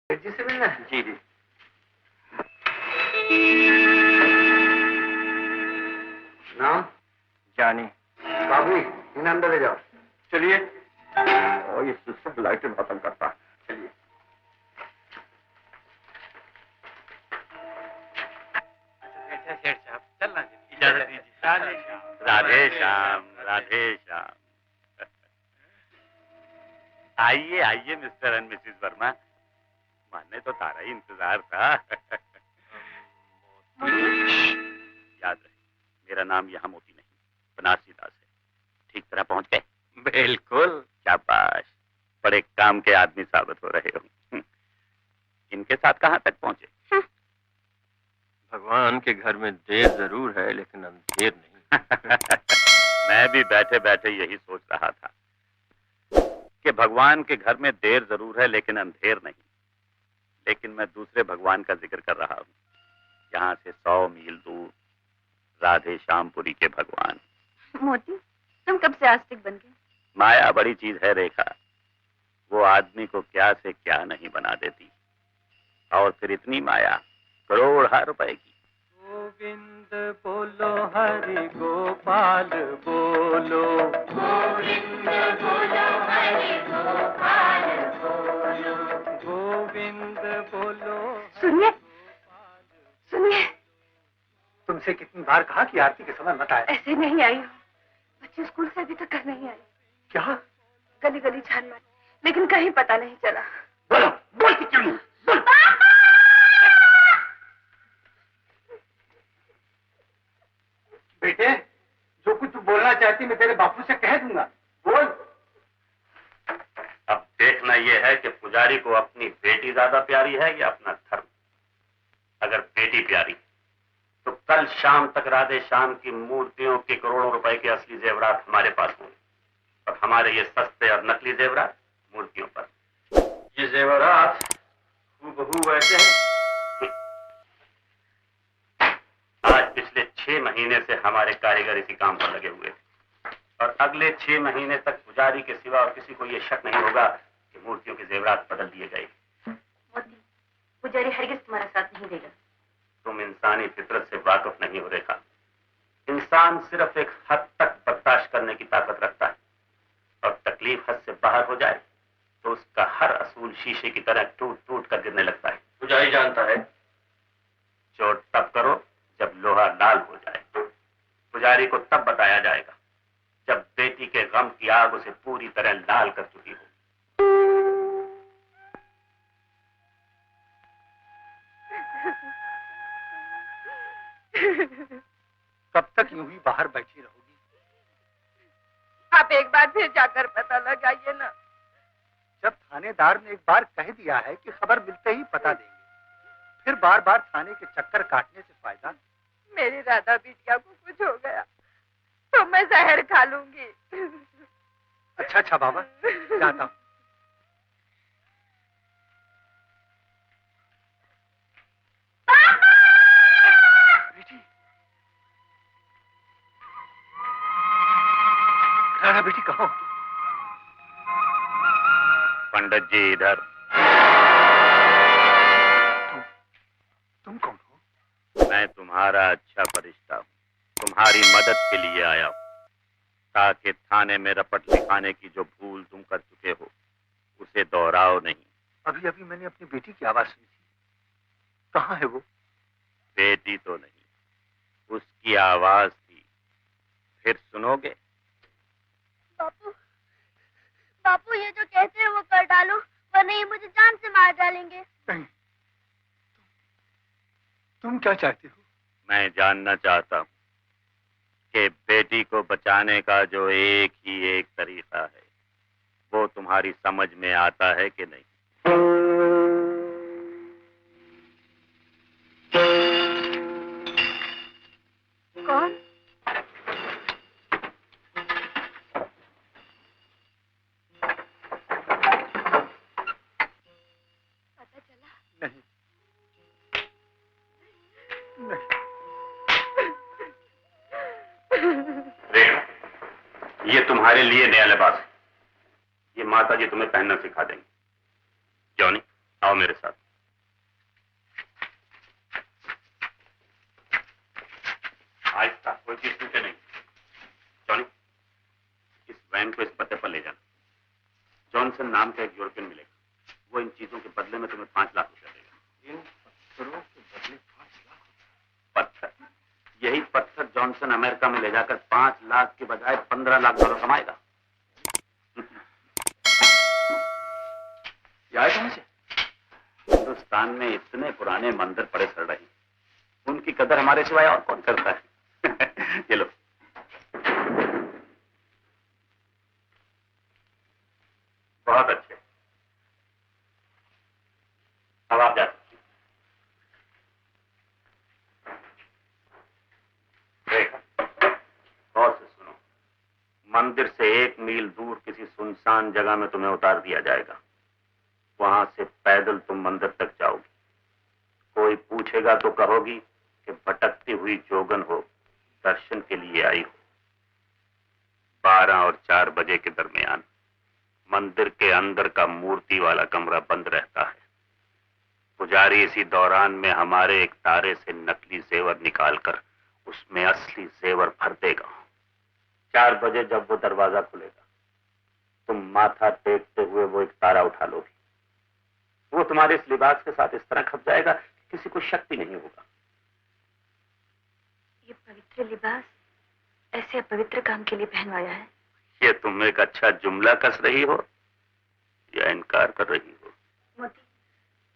जी से मिलना है? जी जी। नाम? जानी। बाबू इन्हें अंदर ले जाओ। चलिए। और ये सिस्टम लाइटें खत्म करता है। चलिए। अच्छा सेठ साहब, चलना इजाजत दीजिए। राधे श्याम, राधे श्याम, राधे श्याम। आइए आइए मिस्टर एंड मिसेस वर्मा, मानने तो तारा ही इंतजार था। याद रहे, मेरा नाम यहाँ मोती नहीं, बनारसी दास है। ठीक तरह पहुंच गए? बिल्कुल। शाबाश, बड़े काम के आदमी साबित हो रहे हो। इनके साथ कहाँ तक पहुंचे? भगवान के घर में देर जरूर है लेकिन अंधेर नहीं। मैं भी बैठे बैठे यही सोच रहा था कि भगवान के घर में देर जरूर है लेकिन अंधेर नहीं। लेकिन मैं दूसरे भगवान का जिक्र कर रहा हूँ, यहाँ से 100 मील दूर, राधे श्यामपुरी के भगवान। मोती, तुम कब से आस्तिक बन गए? माया बड़ी चीज है रेखा, वो आदमी को क्या से क्या नहीं बना देती। और फिर इतनी माया, करोड़ रुपए की। गोविंद बोलो हरि गोपाल बोलो, गोविंद बोलो हरि गोपाल बोलो, गोविंद बोलो। सुनिए सुनिए, तुमसे कितनी बार कहा कि आरती के समय मत आए। ऐसे नहीं आई हो। बच्चे स्कूल से अभी तक घर नहीं आए। क्या? गली गली छान मारी लेकिन कहीं पता नहीं चला। बोलो, बोल के क्यों? बोल। बेटे, जो कुछ तू बोलना चाहती मैं तेरे बापू से कह दूंगा। बोल। अब देखना यह है कि पुजारी को अपनी बेटी ज्यादा प्यारी है या अपना धर्म। अगर बेटी प्यारी तो कल शाम तक राधे श्याम की मूर्तियों के करोड़ों रुपए के असली जेवरात हमारे पास होंगे और हमारे ये सस्ते और नकली जेवरात मूर्तियों पर। ये जेवरात हूबहू वैसे हैं। आज पिछले 6 महीने से हमारे कारीगर इसी काम पर लगे हुए थे और अगले 6 महीने तक पुजारी के सिवा और किसी को यह शक नहीं होगा कि मूर्तियों के जेवरात बदल दिए गए। मोती, पुजारी हरगिज तुम्हारा साथ नहीं देगा। तुम इंसानी फितरत से वाकिफ नहीं हो रेखा। इंसान सिर्फ एक हद तक बर्दाश्त करने की ताकत रखता है और तकलीफ हद से बाहर हो जाए तो उसका हर असूल शीशे की तरह टूट टूट कर गिरने लगता है। पुजारी जानता है चोट तब करो जब लोहा लाल हो जाए। पुजारी को तब बताया जाएगा जब बेटी के गम की आग उसे पूरी तरह लाल कर चुकी हो। कब तक यूं ही बाहर बैठी रहोगी? आप एक बार फिर जाकर पता लगाइए ना। जब थानेदार ने एक बार कह दिया है कि खबर मिलते ही पता देंगे, फिर बार बार थाने के चक्कर काटने से फायदा। मेरी राधा बिटिया को कुछ हो गया तो मैं जहर खा लूंगी। अच्छा बाबा, जाता हूँ। बेटी, राधा बेटी कहो। पंडित जी इधर। तुम कौन हो? मैं तुम्हारा अच्छा फरिश्ता हूँ, तुम्हारी मदद के लिए आया हूँ ताकि थाने में रपट लिखाने की जो भूल तुम कर चुके हो उसे दोहराओ नहीं। अभी अभी मैंने अपनी बेटी की आवाज सुनी थी, कहाँ है वो? बेटी तो नहीं, उसकी आवाज थी। फिर सुनोगे? बापू, बापू ये जो कहते हैं वो कर डालो वरना ये मुझे जान से मार डालेंगे। नहीं, तुम क्या चाहते हो? मैं जानना चाहता हूँ कि बेटी को बचाने का जो एक ही एक तरीका है वो तुम्हारी समझ में आता है कि नहीं? कौन? पता चला? नहीं, नहीं। रेखा, ये तुम्हारे लिए नया लिबास है। ये माता जी तुम्हें पहनना सिखा देंगे। जॉनी, आओ मेरे साथ। आहिस्ता, कोई चीज टूटे नहीं। जॉनी, इस वैन को इस पते पर ले जाना। जॉनसन नाम का एक यूरोपियन मिलेगा, वो इन चीजों के बदले में तुम्हें 5 लाख रुपया देगा। इन पत्थरों के बदले 5 लाख? पत्थर, यही पत्थर जॉनसन अमेरिका में ले जाकर 5 लाख के बजाय $15 लाख कमाएगा। ये आए कहां से? हिंदुस्तान में इतने पुराने मंदिर पड़े सड़ रहे हैं, उनकी कदर हमारे सिवाय और कौन करता है? ये लो। बहुत अच्छे, अब आप जा सकते हैं। गौर से सुनो, मंदिर से 1 मील दूर किसी सुनसान जगह में तुम्हें उतार दिया जाएगा। वहां से पैदल तुम मंदिर तक जाओगी। कोई पूछेगा तो कहोगी कि भटकती हुई जोगन हो, दर्शन के लिए आई हो। 12 और 4 बजे के दरमियान मंदिर के अंदर का मूर्ति वाला कमरा बंद रहता है। पुजारी इसी दौरान में हमारे एक तारे से नकली जेवर निकालकर उसमें असली जेवर भर देगा। 4 बजे जब वो दरवाजा खुलेगा, तुम माथा टेकते हुए वो एक तारा उठा लोगी। वो तुम्हारे इस लिबास के साथ इस तरह खप जाएगा कि किसी को शक भी नहीं होगा। ये पवित्र लिबास ऐसे अपवित्र काम के लिए पहनवाया है? ये तुम एक अच्छा जुमला कस रही हो या इनकार कर रही हो? मोती,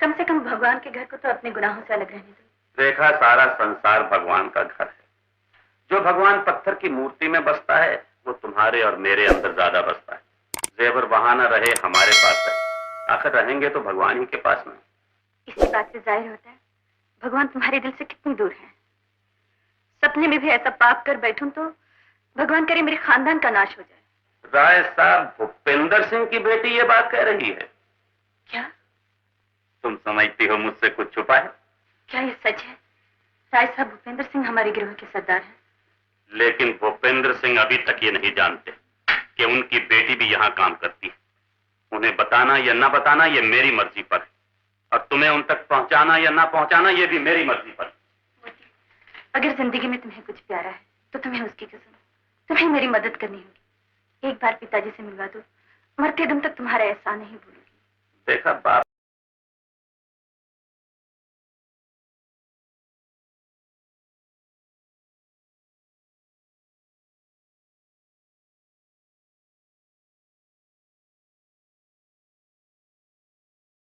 कम से कम भगवान के घर को तो अपने गुनाहों से अलग रहने दो। देखा, सारा संसार भगवान का घर है। जो भगवान पत्थर की मूर्ति में बसता है वो तुम्हारे और मेरे अंदर ज्यादा बसता है। जेवर वहां न रहे, हमारे पास है। आखिर रहेंगे तो भगवान ही के पास में। इसी बात से जाहिर होता है भगवान तुम्हारे दिल से कितनी दूर है। सपने में भी ऐसा पाप कर बैठूं तो भगवान करे मेरे खानदान का नाश हो जाए। राय साहब, भूपेंद्र सिंह की बेटी ये बात कह रही है। क्या तुम समझती हो मुझसे कुछ छुपा है? क्या ये सच है? राय साहब, भूपेंद्र सिंह हमारे गिरोह के सरदार हैं। लेकिन भूपेंद्र सिंह अभी तक ये नहीं जानते कि उनकी बेटी भी यहाँ काम करती है। उन्हें बताना या ना बताना ये मेरी मर्जी पर है, और तुम्हें उन तक पहुंचाना या ना पहुंचाना ये भी मेरी मर्जी पर है। अगर जिंदगी में तुम्हें कुछ प्यारा है तो तुम्हें उसकी कसम, तुम्हें मेरी मदद करनी होगी। एक बार पिताजी से मिलवा दो, मरते दम तक तुम्हारा एहसान नहीं भूलूंगी। देखा बाप